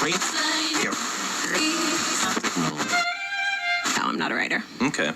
Here. No, I'm not a writer. Okay.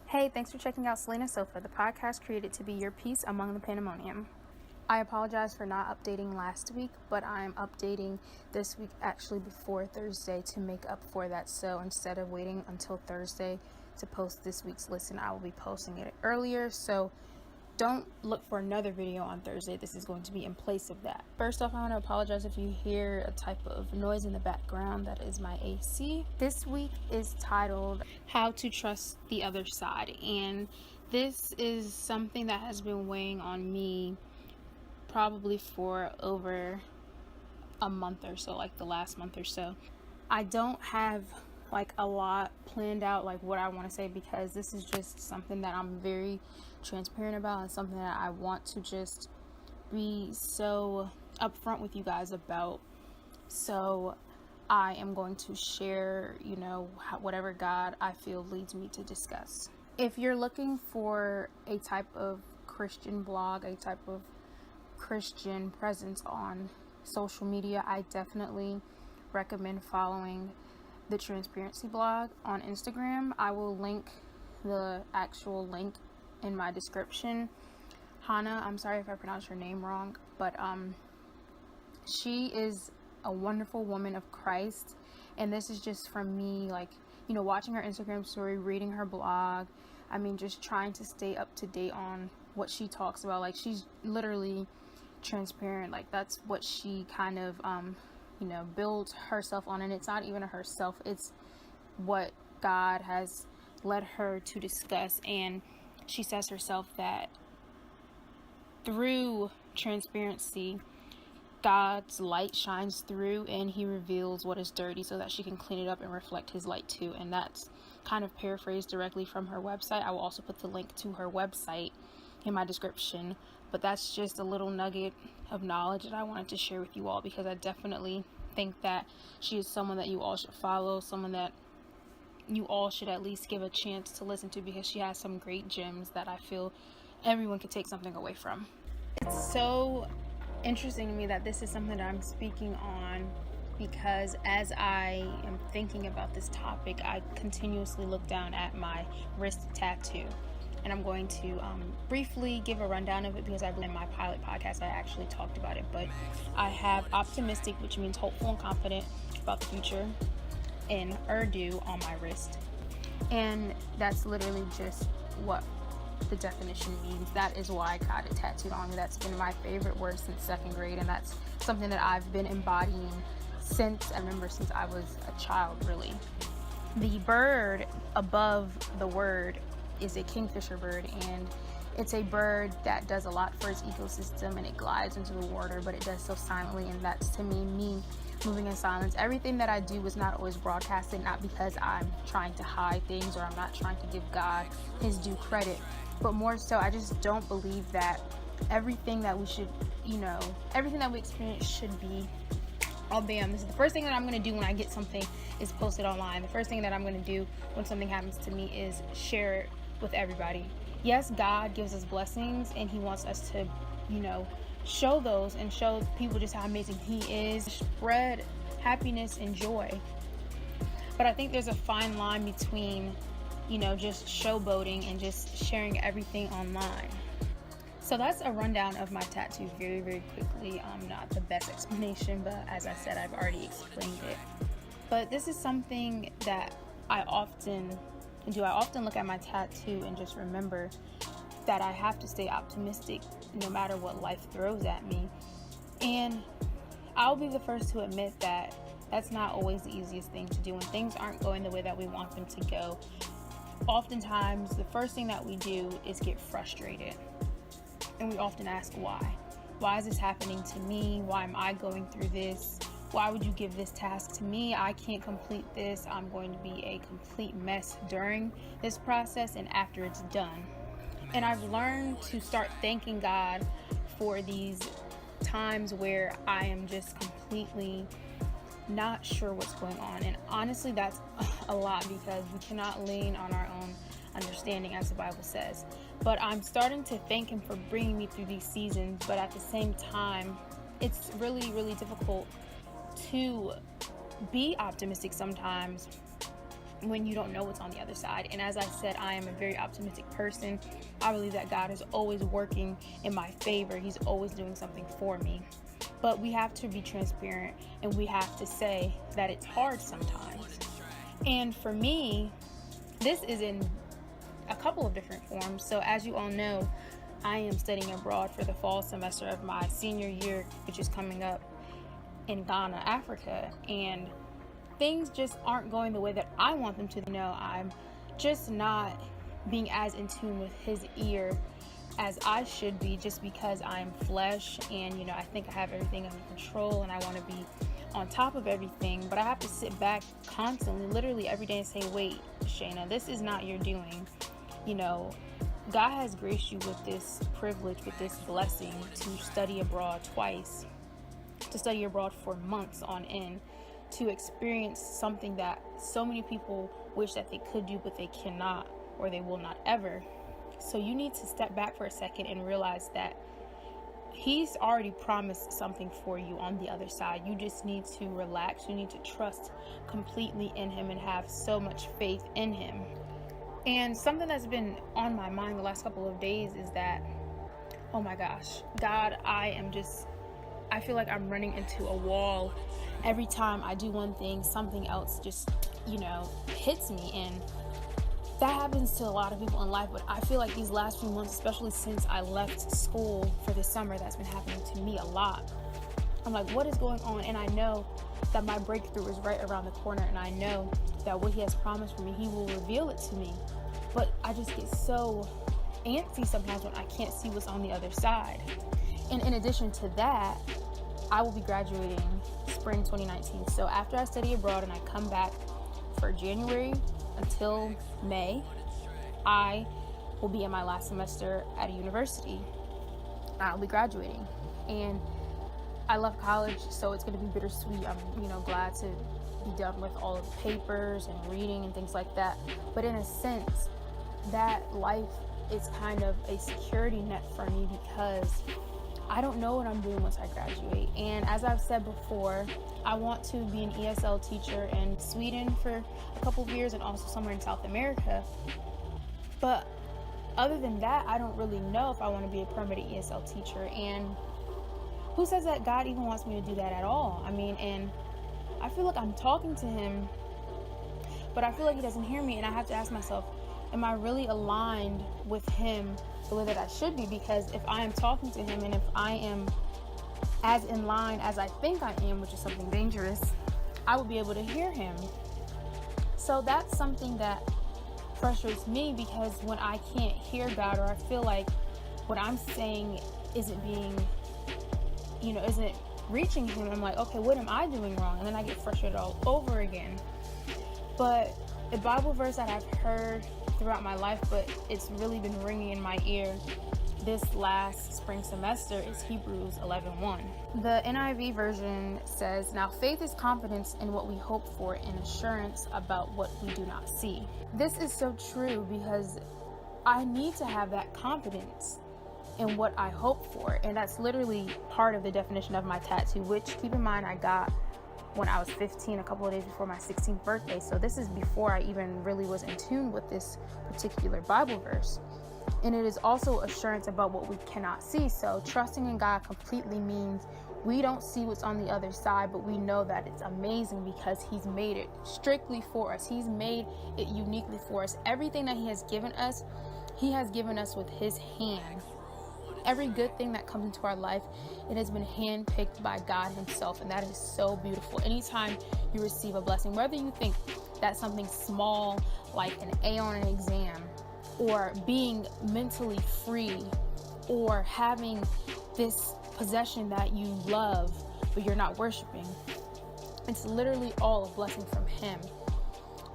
Hey, thanks for checking out Slaynuh Sofa, the podcast created to be your peace among the pandemonium. I apologize for not updating last week, but I'm updating this week actually before Thursday to make up for that. So instead of waiting until Thursday to post this week's listen, I will be posting it earlier. So don't look for another video on Thursday. This is going to be in place of that. First off, I want to apologize if you hear a type of noise in the background. That is my AC. This week is titled How to Trust the Other Side, and this is something that has been weighing on me probably for over a month or so, like the last month or so. I don't have like a lot planned out, like what I want to say, because this is just something that I'm very transparent about and something that I want to just be so upfront with you guys about. So I am going to share, whatever God I feel leads me to discuss. If you're looking for a type of Christian blog, a type of Christian presence on social media, I definitely recommend following the Transparency blog on Instagram. I will link the actual link in my description. Hannah, I'm sorry if I pronounced her name wrong, but she is a wonderful woman of Christ, and this is just from me, watching her Instagram story, reading her blog. I mean, just trying to stay up to date on what she talks about. Like, she's literally transparent. Like, that's what she kind of builds herself on, and it's not even herself, it's what God has led her to discuss. And she says herself that through transparency, God's light shines through and he reveals what is dirty so that she can clean it up and reflect his light too. And that's kind of paraphrased directly from her website. I will also put the link to her website in my description, but that's just a little nugget of knowledge that I wanted to share with you all, because I definitely think that she is someone that you all should follow, someone that you all should at least give a chance to listen to, because she has some great gems that I feel everyone could take something away from. It's so interesting to me that this is something that I'm speaking on, because as I am thinking about this topic, I continuously look down at my wrist tattoo. And I'm going to briefly give a rundown of it, because I believe in my pilot podcast I actually talked about it. But I have optimistic, which means hopeful and confident about the future, in Urdu on my wrist. And that's literally just what the definition means. That is why I got it tattooed on me. That's been my favorite word since second grade, and that's something that I've been embodying since I was a child, really. The bird above the word is a kingfisher bird, and it's a bird that does a lot for its ecosystem, and it glides into the water, but it does so silently. And that's, to me moving in silence. Everything that I do is not always broadcasted, not because I'm trying to hide things or I'm not trying to give God his due credit, but more so I just don't believe that everything that we should, everything that we experience should be, oh bam, this is the first thing that I'm going to do when I get something is post it online. The first thing that I'm going to do when something happens to me is share it with everybody. Yes, God gives us blessings, and he wants us to, show those and show people just how amazing he is, spread happiness and joy. But I think there's a fine line between, just showboating and just sharing everything online. So that's a rundown of my tattoo very, very quickly. Not the best explanation, but as I said, I've already explained it. But this is something that I often do. I often look at my tattoo and just remember that I have to stay optimistic no matter what life throws at me. And I'll be the first to admit that that's not always the easiest thing to do. When things aren't going the way that we want them to go, oftentimes the first thing that we do is get frustrated. And we often ask why. Why is this happening to me? Why am I going through this? why would you give this task to me? I can't complete this. I'm going to be a complete mess during this process and after it's done. And I've learned to start thanking God for these times where I am just completely not sure what's going on. And honestly, that's a lot, because we cannot lean on our own understanding, as the Bible says. But I'm starting to thank him for bringing me through these seasons. But at the same time, it's really, really difficult to be optimistic sometimes when you don't know what's on the other side. And as I said, I am a very optimistic person. I believe that God is always working in my favor. He's always doing something for me. But we have to be transparent, and we have to say that it's hard sometimes. And for me, this is in a couple of different forms. So as you all know, I am studying abroad for the fall semester of my senior year, which is coming up in Ghana, Africa. And things just aren't going the way that I want them to. I'm just not being as in tune with his ear as I should be, just because I'm flesh and I think I have everything under control and I want to be on top of everything. But I have to sit back constantly, literally every day, and say, wait, Slaynuh, this is not your doing. God has graced you with this privilege, with this blessing to study abroad twice, to study abroad for months on end, to experience something that so many people wish that they could do, but they cannot, or they will not ever. So you need to step back for a second and realize that he's already promised something for you on the other side. You just need to relax. You need to trust completely in him and have so much faith in him. And something that's been on my mind the last couple of days is that, oh my gosh, God, I feel like I'm running into a wall. Every time I do one thing, something else just, hits me. And that happens to a lot of people in life. But I feel like these last few months, especially since I left school for the summer, that's been happening to me a lot. I'm like, what is going on? And I know that my breakthrough is right around the corner. And I know that what he has promised for me, he will reveal it to me. But I just get so antsy sometimes when I can't see what's on the other side. And in addition to that, I will be graduating spring 2019. So after I study abroad and I come back for January until May, I will be in my last semester at a university. I'll be graduating. And I love college, so it's going to be bittersweet. I'm, glad to be done with all of the papers and reading and things like that. But in a sense, that life is kind of a security net for me, because I don't know what I'm doing once I graduate. And as I've said before, I want to be an ESL teacher in Sweden for a couple of years and also somewhere in South America. But other than that, I don't really know if I want to be a permanent ESL teacher. And who says that God even wants me to do that at all? And I feel like I'm talking to him, but I feel like he doesn't hear me. And I have to ask myself, am I really aligned with him the way that I should be? Because if I am talking to him and if I am as in line as I think I am, which is something dangerous, I will be able to hear him. So that's something that frustrates me, because when I can't hear God, or I feel like what I'm saying isn't reaching him, I'm like, okay, what am I doing wrong? And then I get frustrated all over again. But a Bible verse that I've heard throughout my life, but it's really been ringing in my ear this last spring semester, is Hebrews 11:1. The NIV version says, "Now faith is confidence in what we hope for and assurance about what we do not see." This is so true, because I need to have that confidence in what I hope for. And that's literally part of the definition of my tattoo, which, keep in mind, I got when I was 15, a couple of days before my 16th birthday. So this is before I even really was in tune with this particular Bible verse. And it is also assurance about what we cannot see. So trusting in God completely means we don't see what's on the other side, but we know that it's amazing because he's made it strictly for us. He's made it uniquely for us. Everything that he has given us, he has given us with his hand. Every good thing that comes into our life, it has been handpicked by God himself, and that is so beautiful. Anytime you receive a blessing, whether you think that's something small like an A on an exam, or being mentally free, or having this possession that you love but you're not worshiping, It's literally all a blessing from Him.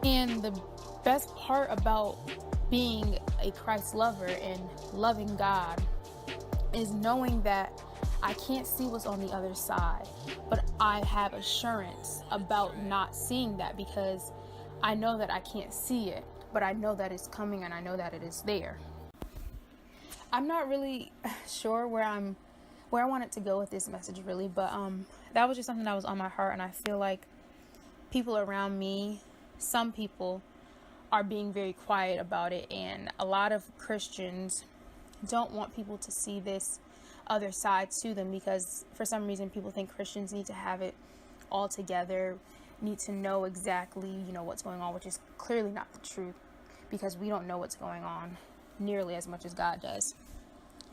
And the best part about being a Christ lover and loving God is knowing that I can't see what's on the other side, but I have assurance about not seeing that, because I know that I can't see it, but I know that it's coming and I know that it is there. I'm not really sure where I wanted to go with this message really, but that was just something that was on my heart, and I feel like people around me, some people are being very quiet about it, and a lot of Christians don't want people to see this other side to them, because for some reason people think Christians need to have it all together, need to know exactly, what's going on, which is clearly not the truth, because we don't know what's going on nearly as much as God does.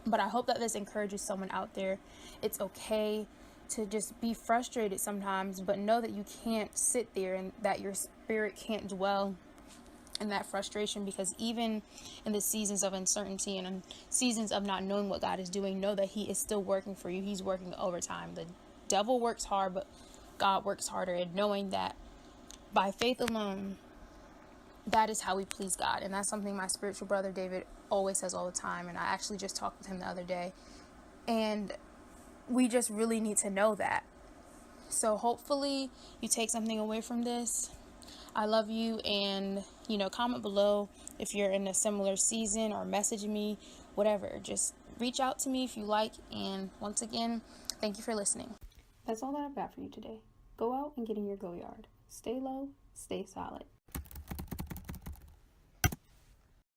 But I hope that this encourages someone out there. It's okay to just be frustrated sometimes, but know that you can't sit there and that your spirit can't dwell in that frustration, because even in the seasons of uncertainty and in seasons of not knowing what God is doing, know that He is still working for you. He's working overtime. The devil works hard, but God works harder, and knowing that by faith alone, that is how we please God. And that's something my spiritual brother David always says all the time, and I actually just talked with him the other day, and we just really need to know that. So hopefully you take something away from this. I love you, and comment below if you're in a similar season, or message me, whatever. Just reach out to me if you like, and once again, thank you for listening. That's all that I've got for you today. Go out and get in your go yard. Stay low, stay solid.